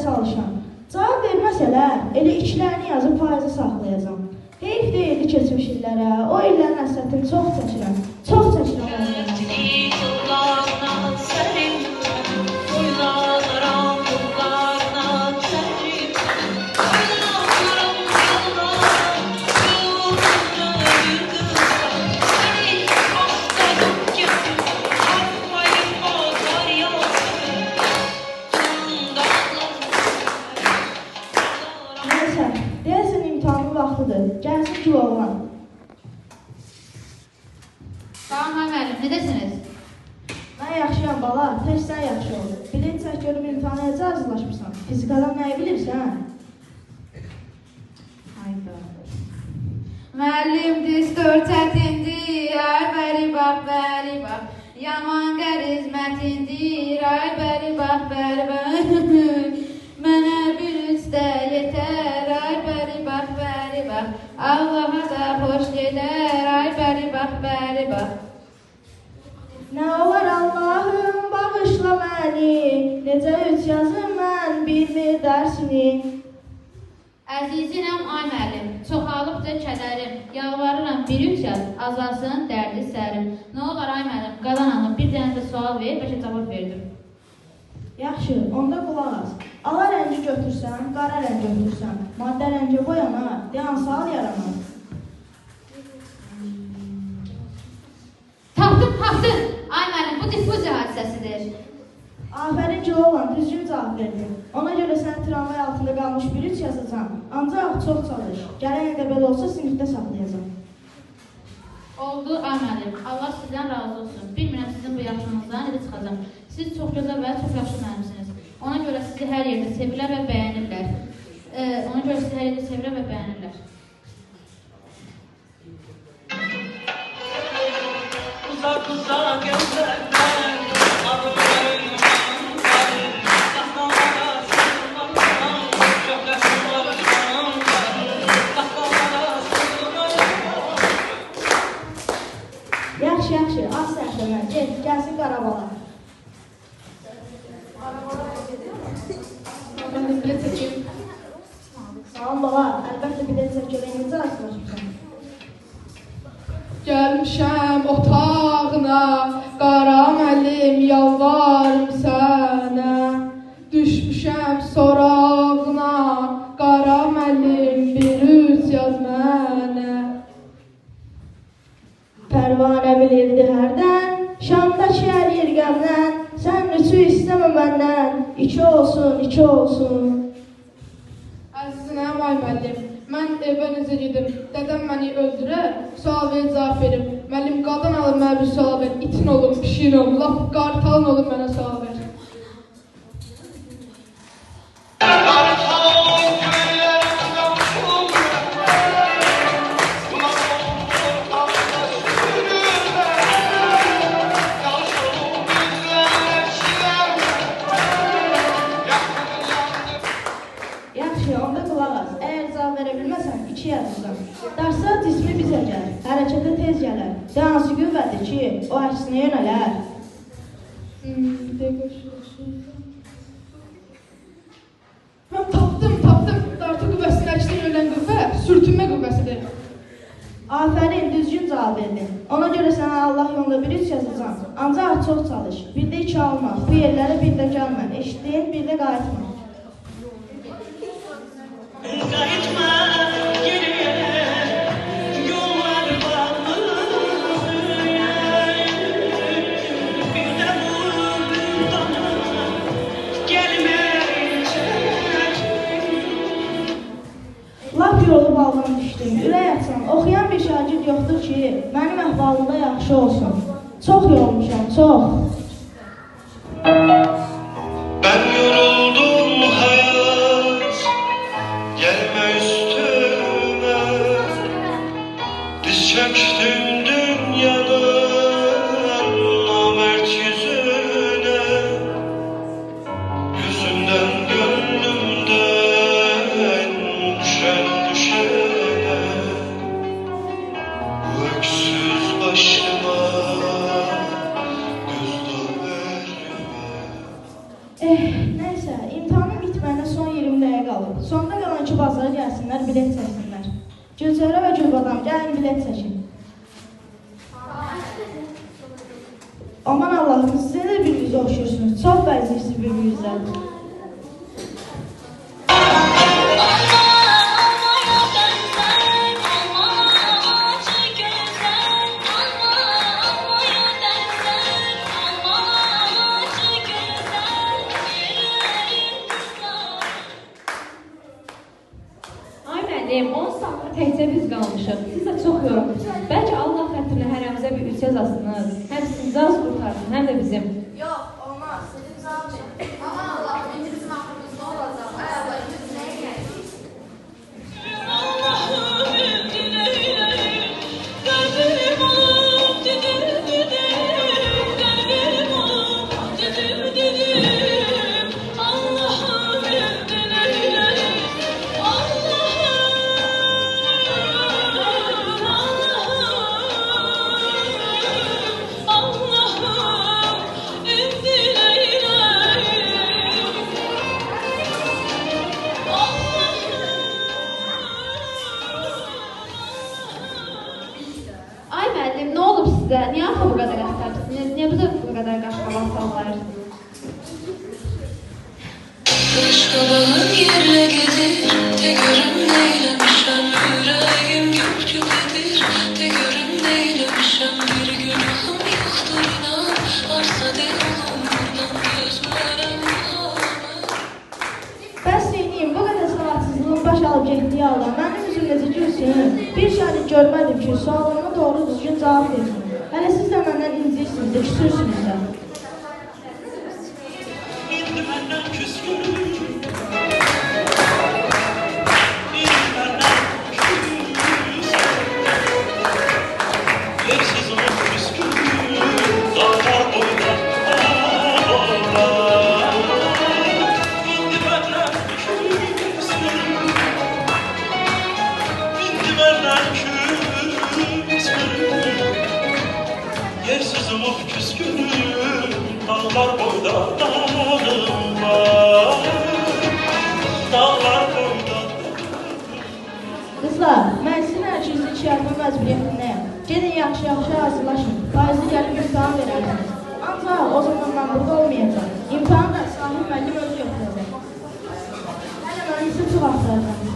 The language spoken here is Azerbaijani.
çalışan. Cavab verməsələr, elə içlərini yazıb payızı saxlayacam. Heyf deyildi keçmiş illərə, o illərin əsrətini çox çəkirəm, çox çəkirəm. Gəlsin ki, oğlan. Salam, müəllim, necəsiniz? Mən yaxşıyam, bala, tək sən yaxşı ol. Bilincək görüb imtihana necə hazırlaşmışsan? Fizikadan nəyi bilirsən? Hayda. Müəllim, düstur çətindir, ay bəri bax. Yaman qərizmətindir, ay bəri bax. Mənə bir üstə yetər, ay bəri bax. Allaha da xoş gedər, ay bəri bax. Nə olar Allahım, bağışla məni, necə üç yazım mən bilmir dərsini. Əzizim, ay müəllim, çoxalıbdır kədərim, yalvarıram bir üç yaz, azalsın dərdi sərim. Nə olar ay müəllim, qalan hanım, bir dənə də sual ver, bəlkə cavab verdim. Yaxşı, onda qulaq az. Ala rəngi götürsən, qara rəngi götürsən, maddə rəngi boyanar, hansı hal yaranar? Tapdın, ay müəllim, bu diffuziya hadisəsidir. Afərin ki, oğlan, düzgün cavab verdin. Ona görə sən tramvay altında qalmış bir üç yazacaqsan, ancaq çox çalış. Gələn ildə belə olsa sinifdə saxlayacaq. Oldu, ay müəllim, Allah sizdən razı olsun. Bilmirəm sizin bu yaxşılığınızdan necə çıxacam. Siz çox gözəl və çox yaxşı müəllimsiniz. Ona görə sizi hər yerdə sevirlər və bəyənirlər. Uzaq gözlərdən Yaxşı, az səhvəmə, gəlsin Qarabala. Salam bala, əlbəttə bilet çəkərək necə hazırlaşmışsan? Gəlmişəm otağına, qara müəllim, yalvarım sənə. Düşmüşəm sorağına, qara müəllim, bir üç yaz mənə. Pərvanə bilirdi hərdən, Şamdakı hər yer qəmdən, sən üçü istəmə məndən, iki olsun. Əzizinəm, ay müəllim, mən evə necə gedim, dədəm məni öldürər, sual verib cavab verim. Müəllim, qadan alır mənə bir sual ver, itin olum, pişiyin olum, laf qartalın olum mənə sual ver. Darsaq cismi bizə gəl, hərəkətə tez gələr. Hansı qüvvədir ki, o əksinə yönələr? Mən tapdım. Dartı qüvvəsinin əksinə yönələn qüvvə sürtünmə qüvvəsidir. Afərin, düzgün cavab verdin. Ona görə sənə Allah yolunda bir üç yazacağım. Ancaq çox çalış, bir də iki alma. Bu yerlərə bir də gəlmə, eşitdin, bir də qayıtma. Yolu baldan düşdüm, ürək açsam, oxuyan bir şagird yoxdur ki, mənim əhvalımda yaxşı olsun. Çox yorulmuşam, çox. Ben yoruldum hayat, gelme üstüme. Diz çöktüm dünyanın namert yüzüne. Yüzünden gönlümden düşen düşene. Bu öksüz başıma göz verme. Neyse, imtihanı bitirdim. bitməyinə son 20 dəqiqə qalıb. Sonda qalan 2 bazara gəlsinlər, bilet çəksinlər. Gülçöhrə və Gülbadam, gəlin bilet çəkin. Aman Allahım, sizə də bir-birinizə oxşuyursunuz. Çox bənzəyirsiniz bir-birinizə. Ay müəllim, 10 saatdır təkcə biz qalmışıq. Siz də çox yorulmuşsunuz. Bəlkə Allah xətrinə hərəmizə bir üç yazasınız. Həm sizin az qurtarsın, həm də bizim. Yox, olmaz. Sizin zalım. Aman Allah'ım, indi bizim aklımızda olacaq. Ay Allah, indi biz nəyə gəldik? Allah'ım dileyim, kalbim olup didim didim, kalbim olup didim didim. Allah'ım dileyim, Allah'ım, Allah'ım dileyim. Ay müəllim, nə olub sizə? Niyə axı bu qədər əsəbsiniz? Niyə bu qədər qaşqabaq sallayırsınız? Başqalarının yerine gedir, de görüm neylemişem, yüreğim güp güp edir, de görüm neylemişem, bir günahım yoktur inan, varsa de oğlum bundan gözlerim Bəs deyim, bu qədər savadsızlığın baş alıb getdiyi Allah, mənim üzüm necə gülsün? Bir şahid görmədim ki, sualıma doğru düzgün cavab versin. Hələ siz də məndən incirsiniz də, küsürsünüz də. İndi benden küskün, İndi benden küskün, yersiz olup küskün, dağlar boyda dağlar. İndi benden küskün, İndi benden küskün, yersiz olup küskün, dağlar boyda dağlar. Dağlar boyda. Qızlar, mən sizin hər ikinizi iki yardım məcburiyyətindəyəm. Gedin yaxşı-yaxşı hazırlaşın. Faizli gəlib imtahan verərsiniz. Ancaq o zaman mən burada olmayacağım. İmtahan da sahib müəllim özü götürəcək. Hələ mən isə çox axtaracağım.